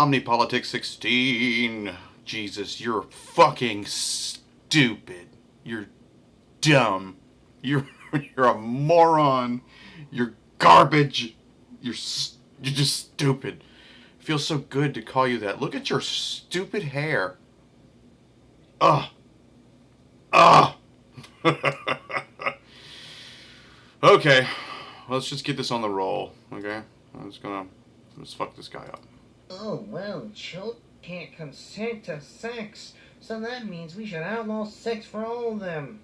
Omnipolitics16. Jesus, you're fucking stupid. You're dumb. You're a moron. You're garbage. You're just stupid. It feels so good to call you that. Look at your stupid hair. Ugh. Ugh. Okay. Let's just get this on the roll, okay? Let's fuck this guy up. Oh, well, children can't consent to sex, so that means we should outlaw sex for all of them.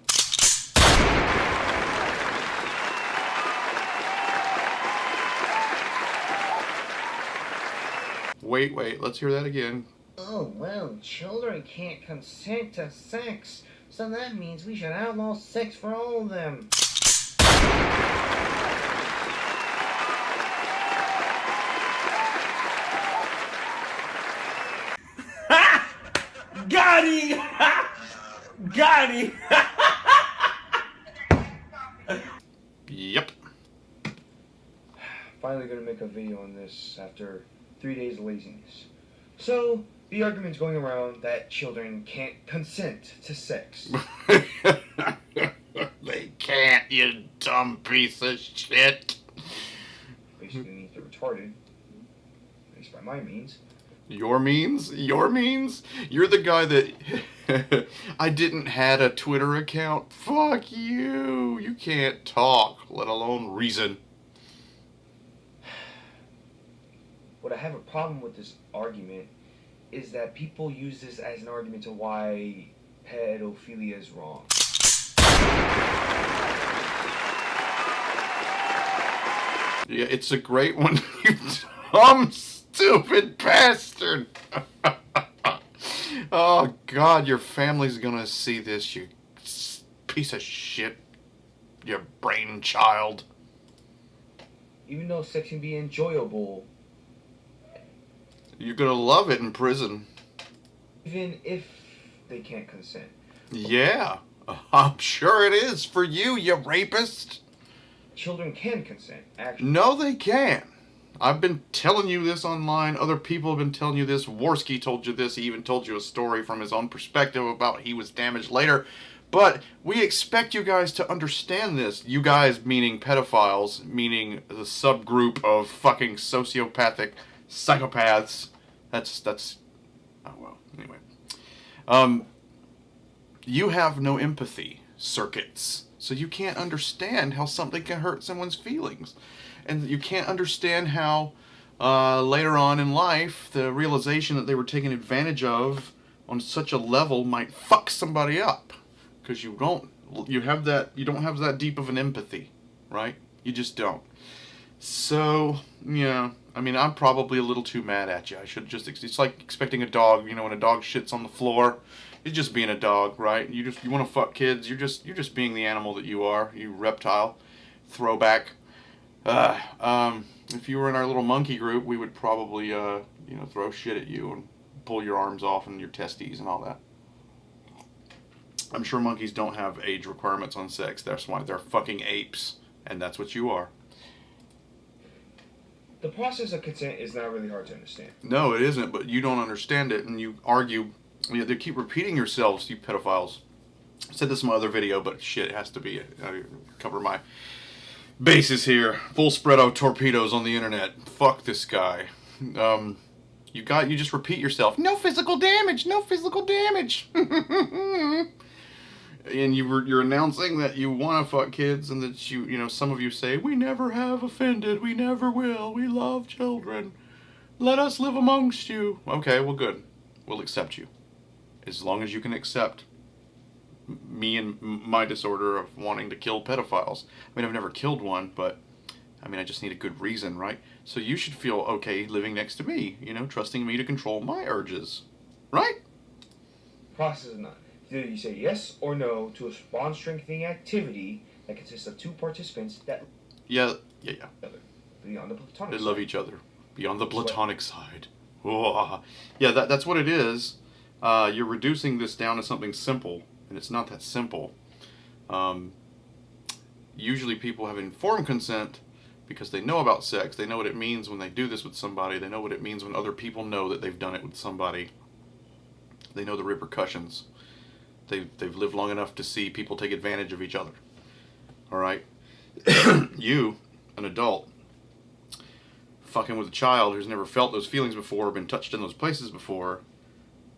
Wait, let's hear that again. Oh, well, children can't consent to sex, so that means we should outlaw sex for all of them. Got him! Got him! Yep. Finally gonna make a video on this after 3 days of laziness. So, the argument's going around that children can't consent to sex. They can't, you dumb piece of shit. Basically means they're retarded. At least by my means. Your means? Your means? You're the guy that... I didn't had a Twitter account. Fuck you. You can't talk, let alone reason. What I have a problem with this argument is that people use this as an argument to why pedophilia is wrong. Yeah, it's a great one, you dumb, stupid bastard. Oh, God, your family's gonna see this, you piece of shit. Your brainchild. Even though sex can be enjoyable, you're gonna love it in prison. even if they can't consent. Yeah, I'm sure it is for you, you rapist. Children can consent, actually. No, they can't. I've been telling you this online. Other people have been telling you this. Worski told you this. He even told you a story from his own perspective about he was damaged later. But we expect you guys to understand this. You guys meaning pedophiles, meaning the subgroup of fucking sociopathic psychopaths. That's oh well, anyway. You have no empathy circuits. So you can't understand how something can hurt someone's feelings. And you can't understand how later on in life the realization that they were taken advantage of on such a level might fuck somebody up. Because you don't have that deep of an empathy, right? You just don't. So, yeah, I mean, I'm probably a little too mad at you. I should just, it's like expecting a dog, you know, when a dog shits on the floor, it's just being a dog, right? You want to fuck kids, you're just being the animal that you are, you reptile, throwback. If you were in our little monkey group, we would probably, you know, throw shit at you and pull your arms off and your testes and all that. I'm sure monkeys don't have age requirements on sex. That's why they're fucking apes. And that's what you are. The process of consent is not really hard to understand. No, it isn't, but you don't understand it, and you argue. They keep repeating yourselves, you pedophiles. I said this in my other video, but shit, it has to be. I cover my bases here. Full spread of torpedoes on the internet. Fuck this guy. You just repeat yourself. No physical damage. No physical damage. And you're announcing that you want to fuck kids, and that some of you say, we never have offended, we never will, we love children, let us live amongst you. Okay, well, good, we'll accept you, as long as you can accept me and my disorder of wanting to kill pedophiles. I mean, I've never killed one, but I mean, I just need a good reason, right? So you should feel okay living next to me, trusting me to control my urges, right? Process is not. Either you say yes or no to a bond-strengthening activity that consists of two participants that yeah beyond the platonic they side. love each other beyond the platonic side. Oh. Yeah, that's what it is. You're reducing this down to something simple, and it's not that simple. Usually people have informed consent because they know about sex. They know what it means when they do this with somebody. They know what it means when other people know that they've done it with somebody. They know the repercussions. They've lived long enough to see people take advantage of each other. All right? You, an adult, fucking with a child who's never felt those feelings before or been touched in those places before,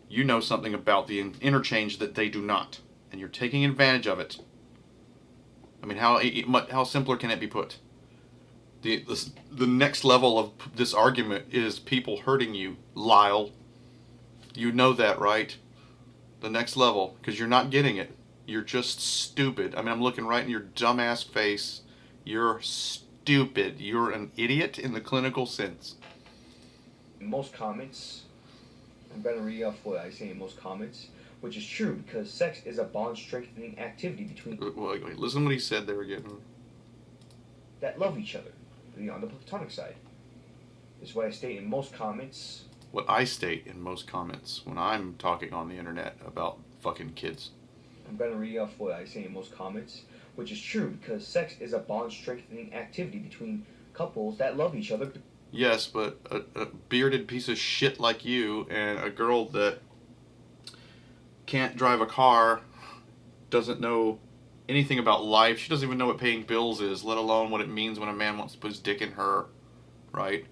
you know something about the interchange that they do not. And you're taking advantage of it. I mean, how simpler can it be put? The next level of this argument is people hurting you, Lyle. You know that, right? The next level, because you're not getting it. You're just stupid. I mean, I'm looking right in your dumbass face. You're stupid. You're an idiot in the clinical sense. In most comments, I'm going to read off what I say in most comments, which is true because sex is a bond-strengthening activity between Wait, listen to what he said there again. that love each other beyond the platonic side. This is what I state in most comments. What I state in most comments when I'm talking on the internet about fucking kids. I'm going to read off what I say in most comments, which is true because sex is a bond-strengthening activity between couples that love each other. Yes, but a bearded piece of shit like you and a girl that can't drive a car, doesn't know anything about life, she doesn't even know what paying bills is, let alone what it means when a man wants to put his dick in her, right?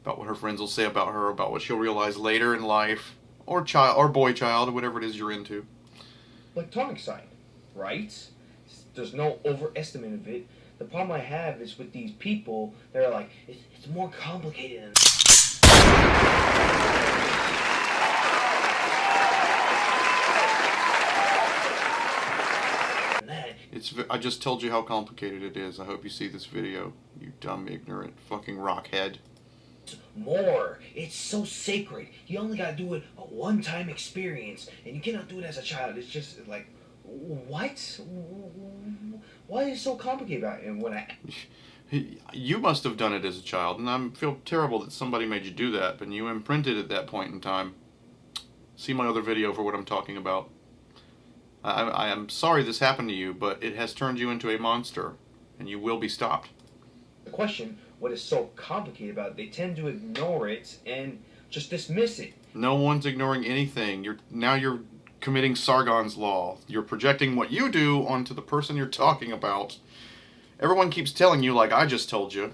About what her friends will say about her, about what she'll realize later in life, or child, or boy child, or whatever it is you're into. Platonic side, right? There's no overestimate of it. The problem I have is with these people, they're like, it's more complicated than that. I just told you how complicated it is. I hope you see this video, you dumb, ignorant, fucking rockhead. More. It's so sacred. You only gotta do it a one-time experience, and you cannot do it as a child. It's just like, what? Why is it so complicated about it? And when You must have done it as a child, and I feel terrible that somebody made you do that, but you imprinted at that point in time. See my other video for what I'm talking about. I am sorry this happened to you, but it has turned you into a monster, and you will be stopped. the question, what is so complicated about it, they tend to ignore it and just dismiss it. No one's ignoring anything. You're committing Sargon's law. You're projecting what you do onto the person you're talking about. Everyone keeps telling you, like I just told you,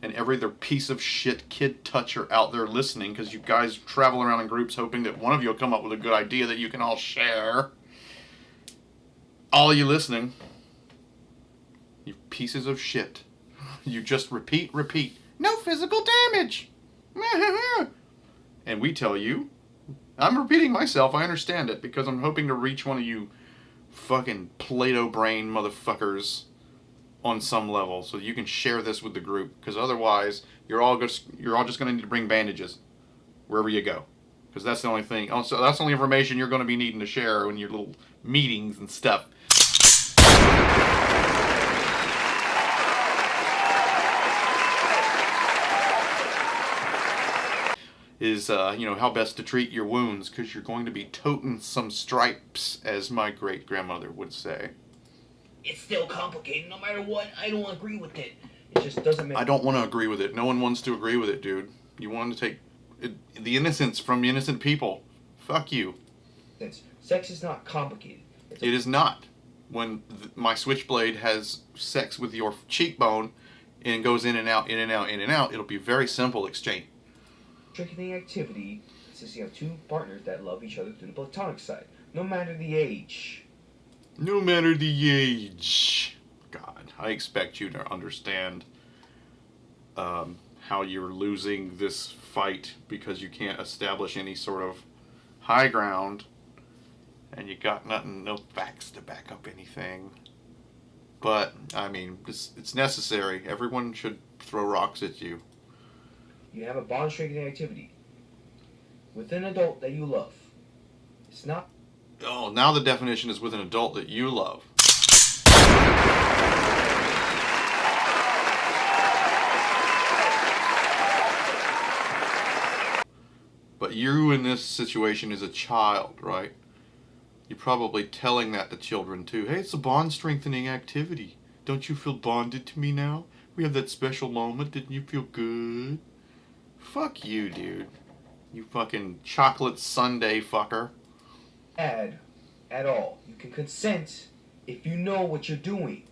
and every other piece of shit kid toucher out there listening, because you guys travel around in groups hoping that one of you will come up with a good idea that you can all share. All of you listening, you pieces of shit. You just repeat. No physical damage. And we tell you, I'm repeating myself, I understand it, because I'm hoping to reach one of you fucking Play-Doh brain motherfuckers on some level, so you can share this with the group, because otherwise you're all just going to need to bring bandages wherever you go, because that's the only thing. Also, that's the only information you're going to be needing to share in your little meetings and stuff. Is how best to treat your wounds, because you're going to be toting some stripes, as my great grandmother would say. It's still complicated no matter what. I don't agree with it. It just doesn't make I don't want to agree with it. No one wants to agree with it, dude. You want to take the innocence from innocent people. Fuck you. sense. Sex is not complicated. It is not. When my switchblade has sex with your cheekbone and goes in and out, in and out, in and out, it'll be a very simple exchange. Strengthening activity consisting of two partners that love each other through the platonic side, no matter the age. No matter the age. God, I expect you to understand how you're losing this fight because you can't establish any sort of high ground and you got nothing, no facts to back up anything. But, I mean, it's necessary. Everyone should throw rocks at you. You have a bond strengthening activity with an adult that you love. It's not. Oh, now the definition is with an adult that you love. But you in this situation is a child, right? You're probably telling that to children too. Hey, it's a bond strengthening activity. Don't you feel bonded to me now? We have that special moment. Didn't you feel good? Fuck you, dude. You fucking chocolate sundae fucker. Bad at all. You can consent if you know what you're doing.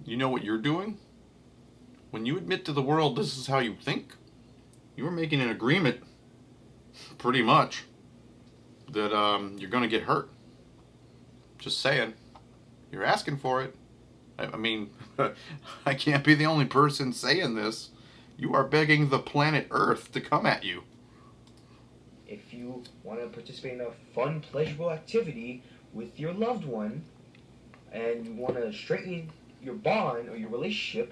You know what you're doing? When you admit to the world this is how you think, you're making an agreement, pretty much, that you're going to get hurt. Just saying. You're asking for it. I mean, I can't be the only person saying this. You are begging the planet Earth to come at you. If you want to participate in a fun, pleasurable activity with your loved one, and you want to strengthen your bond or your relationship,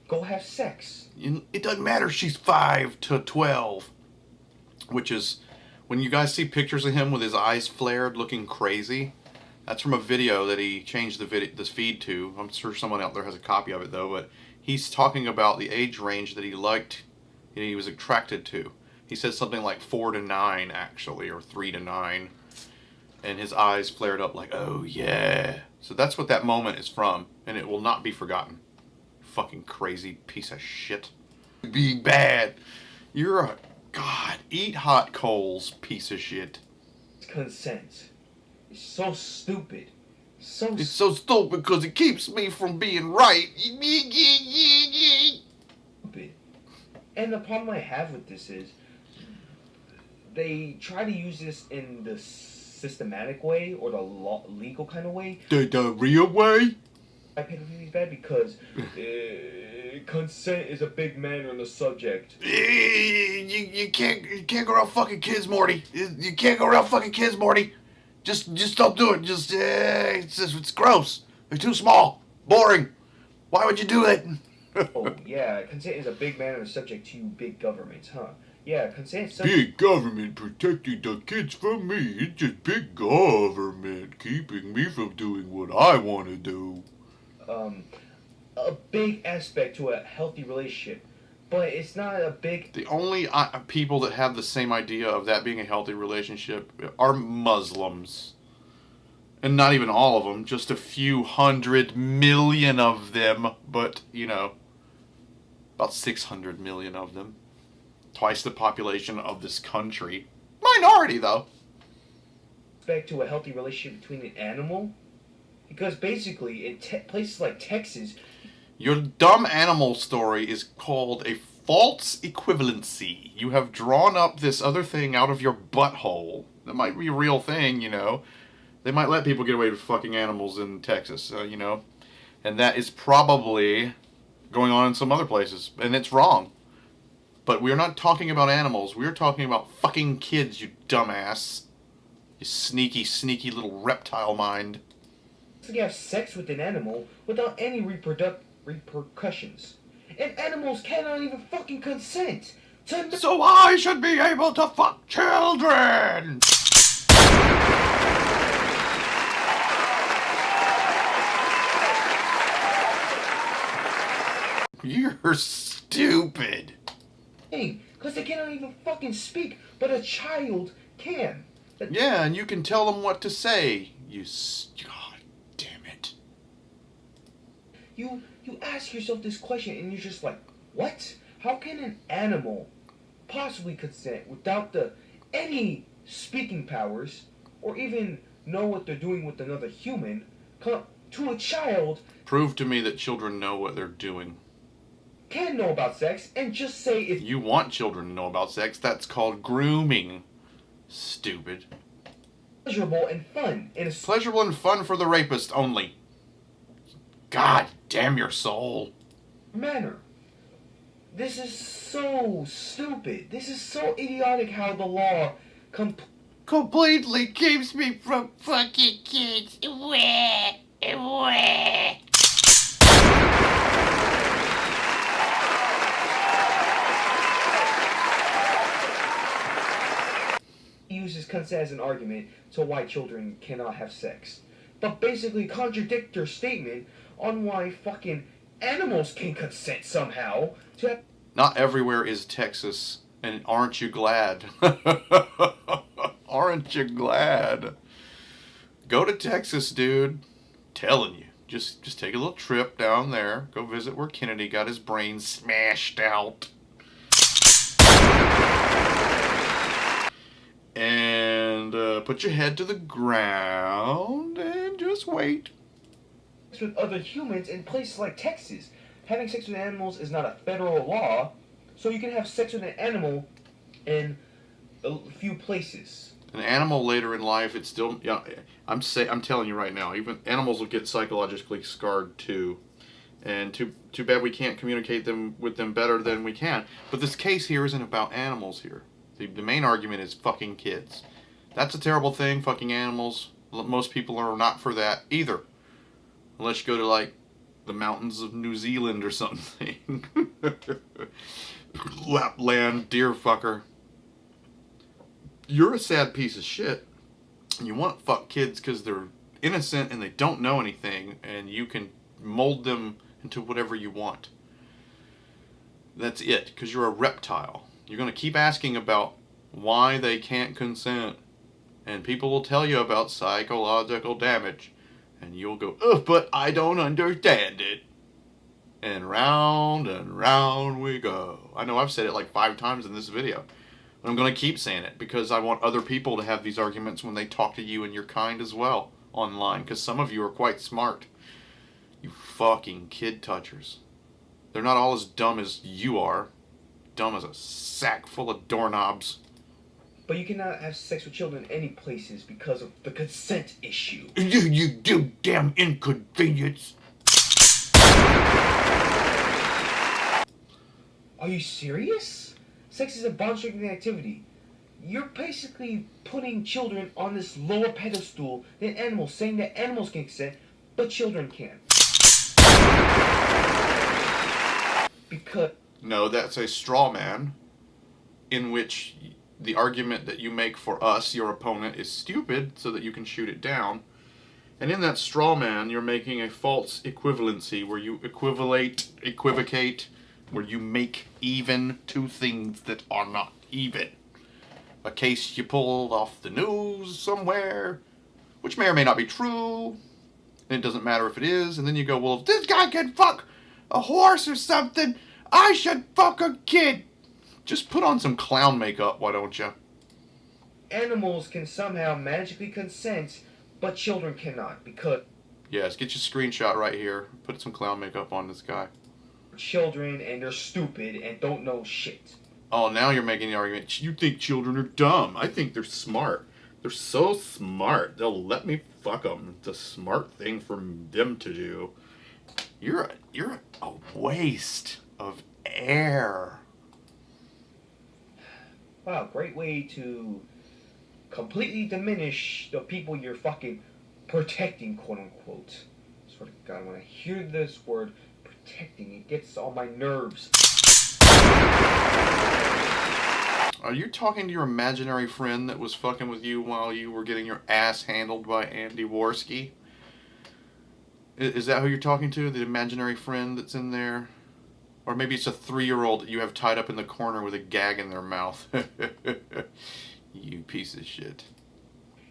go have sex. It doesn't matter if she's 5 to 12. Which is, when you guys see pictures of him with his eyes flared looking crazy, that's from a video that he changed this feed to. I'm sure someone out there has a copy of it though, but he's talking about the age range that he liked and he was attracted to. He says something like 4 to 9 actually, or 3 to 9. And his eyes flared up like, oh yeah. So that's what that moment is from, and it will not be forgotten. Fucking crazy piece of shit. Being bad. You're a, God, eat hot coals, piece of shit. Consent. It's so stupid. It's so stupid because it keeps me from being right. Stupid. And the problem I have with this is they try to use this in the systematic way or the legal kind of way. The real way? I pedophilia is bad because consent is a big manner on the subject. You can't go around fucking kids, Morty. You can't go around fucking kids, Morty. Just don't do it. It's gross. They're too small. Boring. Why would you do it? Oh yeah, consent is a big manner on the subject to you big governments, huh? Yeah, consent. Big government protecting the kids from me. It's just big government keeping me from doing what I want to do. A big aspect to a healthy relationship, but it's not a big. The only people that have the same idea of that being a healthy relationship are Muslims. And not even all of them, just a few 100 million of them, but, you know, about 600 million of them. Twice the population of this country. Minority, though. Aspect to a healthy relationship between an animal. Because basically, in places like Texas... Your dumb animal story is called a false equivalency. You have drawn up this other thing out of your butthole. That might be a real thing, you know. They might let people get away with fucking animals in Texas, you know. And that is probably going on in some other places. And it's wrong. But we're not talking about animals. We're talking about fucking kids, you dumbass. You sneaky, sneaky little reptile mind. You have sex with an animal without any repercussions. And animals cannot even fucking consent. So I should be able to fuck children! You're stupid. Hey, because they cannot even fucking speak, but a child can. Yeah, and you can tell them what to say. God damn it. You you ask yourself this question and you're just like, what? How can an animal possibly consent without any speaking powers or even know what they're doing with another human to a child? Prove to me that children know what they're doing. Can know about sex and just say if you want children to know about sex, that's called grooming. Stupid. Pleasurable and fun. Pleasurable and fun for the rapist only. God damn your soul. Manner. This is so stupid. This is so idiotic how the law completely keeps me from fucking kids. Wah, wah. uses consent as an argument to why children cannot have sex. But basically contradict your statement on why fucking animals can consent somehow to have... Not everywhere is Texas, and aren't you glad? Aren't you glad? Go to Texas, dude. Telling you. Just take a little trip down there. Go visit where Kennedy got his brain smashed out. And put your head to the ground and just wait. With other humans in places like Texas. Having sex with animals is not a federal law, so you can have sex with an animal in a few places. An animal later in life, it's still... Yeah, I'm telling you right now, even animals will get psychologically scarred too. And too bad we can't communicate with them better than we can. But this case here isn't about animals here. The main argument is fucking kids. That's a terrible thing, fucking animals. Most people are not for that either. Unless you go to, like, the mountains of New Zealand or something. Lapland, deer fucker. You're a sad piece of shit. You want to fuck kids because they're innocent and they don't know anything, and you can mold them into whatever you want. That's it, because you're a reptile. You're going to keep asking about why they can't consent, and people will tell you about psychological damage, and you'll go, oh, but I don't understand it. And round we go. I know I've said it like 5 times in this video. But I'm going to keep saying it because I want other people to have these arguments when they talk to you and your kind as well online. Because some of you are quite smart. You fucking kid touchers. They're not all as dumb as you are. Dumb as a sack full of doorknobs. But you cannot have sex with children in any places because of the consent issue. You do damn inconvenience. Are you serious? Sex is a bond-striking activity. You're basically putting children on this lower pedestal than animals, saying that animals can consent, but children can't. Because... No, that's a straw man, in which the argument that you make for us, your opponent, is stupid so that you can shoot it down. And in that straw man, you're making a false equivalency where you equivocate, where you make even two things that are not even. A case you pulled off the news somewhere, which may or may not be true, and it doesn't matter if it is, and then you go, well, if this guy can fuck a horse or something, I should fuck a kid. Just put on some clown makeup, why don't you? Animals can somehow magically consent, but children cannot, because... Yes, get your screenshot right here. Put some clown makeup on this guy. Children, and they're stupid and don't know shit. Oh, now you're making the argument. You think children are dumb. I think they're smart. They're so smart. They'll let me fuck them. It's a smart thing for them to do. You're a waste of air. Wow, great way to completely diminish the people you're fucking protecting, quote unquote. Swear to God, when I hear this word protecting, it gets on my nerves. Are you talking to your imaginary friend that was fucking with you while you were getting your ass handled by Andy Worski? Is that who you're talking to? The imaginary friend that's in there? Or maybe it's a 3-year-old that you have tied up in the corner with a gag in their mouth. You piece of shit.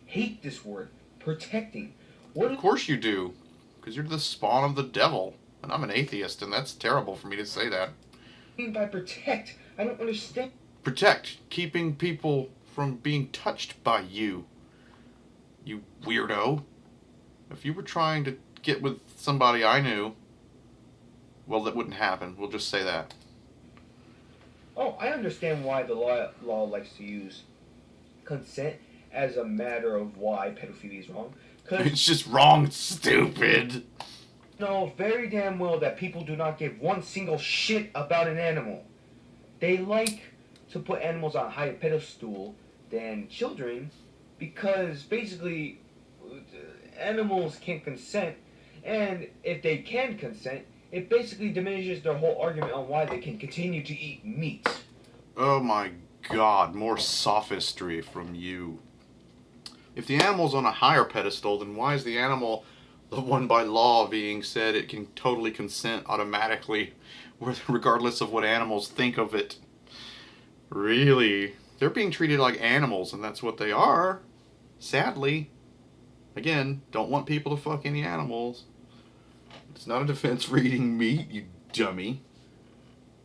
Hate this word. Protecting. Of course you do. Because you're the spawn of the devil. And I'm an atheist, and that's terrible for me to say that. What do you mean by protect? I don't understand. Protect. Keeping people from being touched by you. You weirdo. If you were trying to get with somebody I knew, well, that wouldn't happen. We'll just say that. Oh, I understand why the law likes to use consent as a matter of why pedophilia is wrong. It's just wrong, it's stupid. Know very damn well that people do not give one single shit about an animal. They like to put animals on a higher pedestal than children because basically animals can't consent, and if they can consent, it basically diminishes their whole argument on why they can continue to eat meat. Oh my god, more sophistry from you. If the animal's on a higher pedestal, then why is the animal the one by law being said it can totally consent automatically, regardless of what animals think of it? Really? They're being treated like animals, and that's what they are. Sadly. Again, don't want people to fuck any animals. It's not a defense for eating meat, you dummy.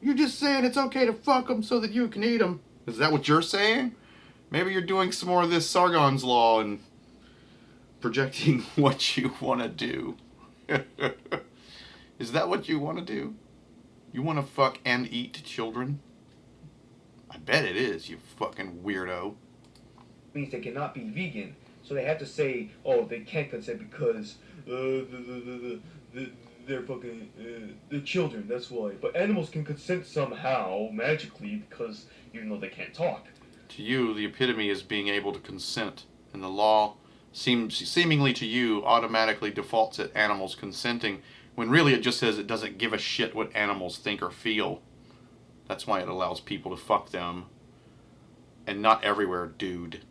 You're just saying it's okay to fuck them so that you can eat them. Is that what you're saying? Maybe you're doing some more of this Sargon's Law and projecting what you want to do. Is that what you want to do? You want to fuck and eat children? I bet it is, you fucking weirdo. Means they cannot be vegan, so they have to say, oh, they can't consent because they're fucking they're children. That's why. But animals can consent somehow magically because even though they can't talk. To you, the epitome is being able to consent, and the law seemingly to you automatically defaults at animals consenting, when really it just says it doesn't give a shit what animals think or feel. That's why it allows people to fuck them. And not everywhere, dude.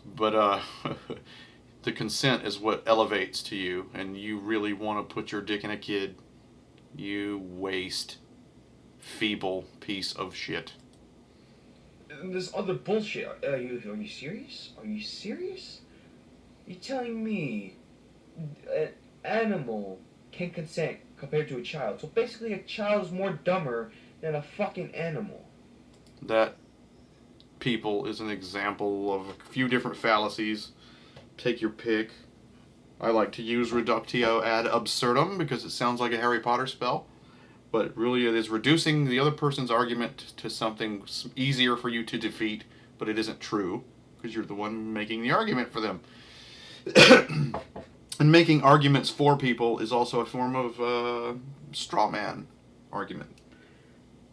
But, the consent is what elevates to you, and you really want to put your dick in a kid. You waste, feeble piece of shit. And this other bullshit. Are you serious? Are you serious? You're telling me an animal can consent compared to a child. So basically a child is more dumber than a fucking animal. That, people, is an example of a few different fallacies. Take your pick. I like to use reductio ad absurdum because it sounds like a Harry Potter spell. But really it is reducing the other person's argument to something easier for you to defeat, but it isn't true, because you're the one making the argument for them. And making arguments for people is also a form of straw man argument.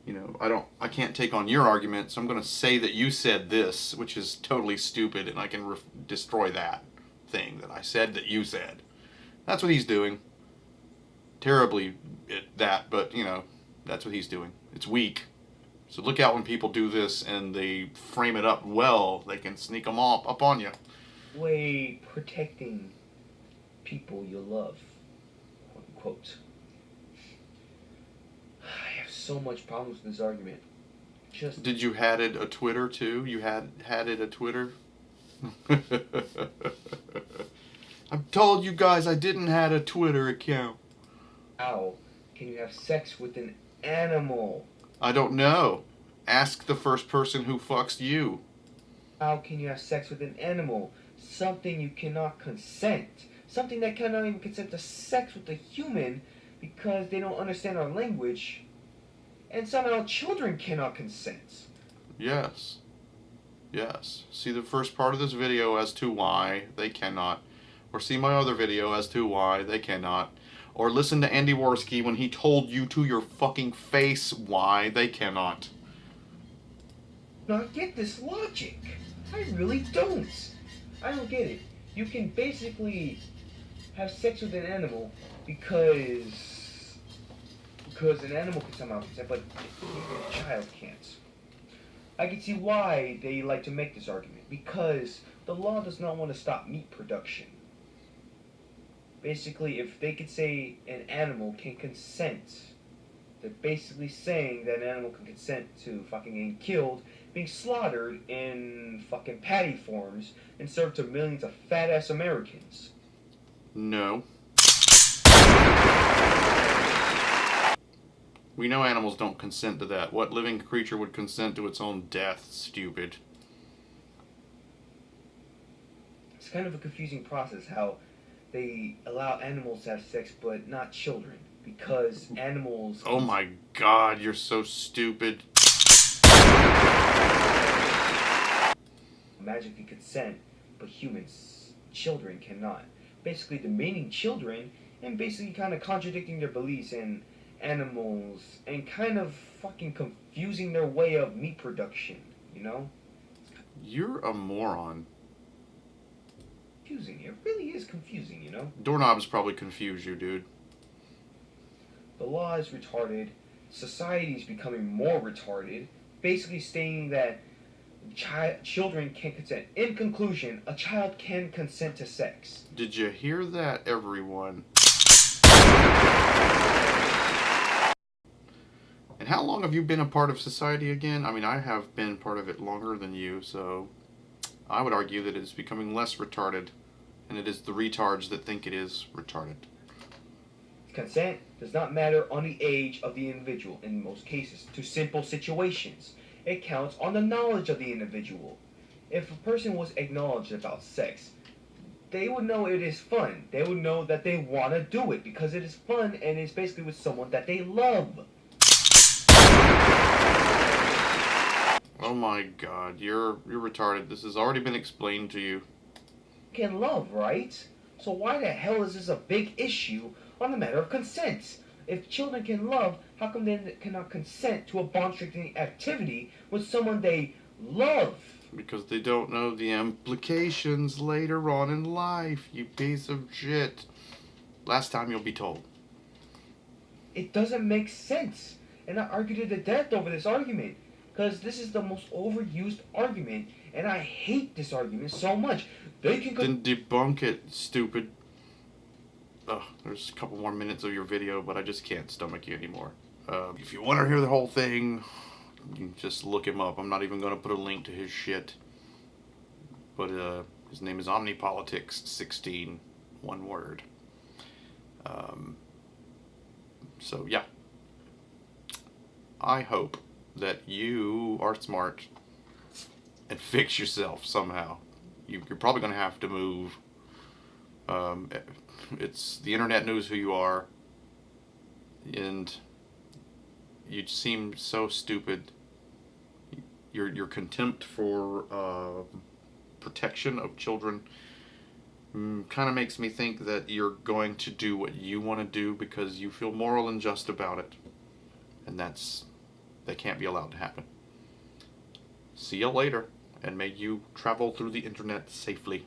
You know, I can't take on your argument, so I'm going to say that you said this, which is totally stupid, and I can destroy that thing that I said that you said. That's what he's doing. Terribly at that, but, you know, that's what he's doing. It's weak. So look out when people do this and they frame it up well. They can sneak them all up on you. Way protecting people you love, quote unquote. I have so much problems with this argument. Just Did you had it a Twitter too? You had it a Twitter? I've told you guys I didn't had a Twitter account. how can you have sex with an animal? I don't know. Ask the first person who fucks you. How can you have sex with an animal? Something you cannot consent. Something that cannot even consent to sex with a human because they don't understand our language. And somehow children cannot consent. Yes. Yes. See the first part of this video as to why they cannot. Or see my other video as to why they cannot. Or listen to Andy Worski when he told you to your fucking face why they cannot. Not get this logic. I really don't. I don't get it. You can basically have sex with an animal because an animal can somehow consent, but a child can't. I can see why they like to make this argument, because the law does not want to stop meat production. Basically, if they could say an animal can consent, they're basically saying that an animal can consent to fucking getting killed, being slaughtered in fucking patty forms, and served to millions of fat-ass Americans. No. We know animals don't consent to that. What living creature would consent to its own death, stupid? It's kind of a confusing process how they allow animals to have sex but not children. Because animals... Oh my god, you're so stupid. magically consent, but humans, children cannot. Basically demeaning children and basically kind of contradicting their beliefs in animals and kind of fucking confusing their way of meat production, you know? You're a moron. Confusing. It really is confusing, you know? Doorknobs probably confuse you, dude. The law is retarded. Society is becoming more retarded. Basically stating that children can consent. In conclusion, a child can consent to sex. Did you hear that, everyone? And how long have you been a part of society again? I mean, I have been part of it longer than you, so I would argue that it's becoming less retarded, and it is the retards that think it is retarded. Consent does not matter on the age of the individual in most cases. To simple situations, it counts on the knowledge of the individual. If a person was acknowledged about sex, they would know it is fun. They would know that they want to do it because it is fun and it's basically with someone that they love. Oh my god, you're retarded. This has already been explained to you. Can love, right? So why the hell is this a big issue on the matter of consent? If children can love, how come they cannot consent to a bond-restricting activity with someone they love? Because they don't know the implications later on in life, you piece of shit. Last time you'll be told. It doesn't make sense. And I argued to the death over this argument. Because this is the most overused argument. And I hate this argument so much. They can Then debunk it, stupid. Ugh, there's a couple more minutes of your video, but I just can't stomach you anymore. If you want to hear the whole thing, you can just look him up. I'm not even going to put a link to his shit. But his name is Omnipolitics16, one word. So yeah. I hope that you are smart and fix yourself somehow. You're probably going to have to move. It's the internet knows who you are, and you seem so stupid. Your contempt for protection of children kind of makes me think that you're going to do what you want to do because you feel moral and just about it, and that can't be allowed to happen. See you later, and may you travel through the internet safely.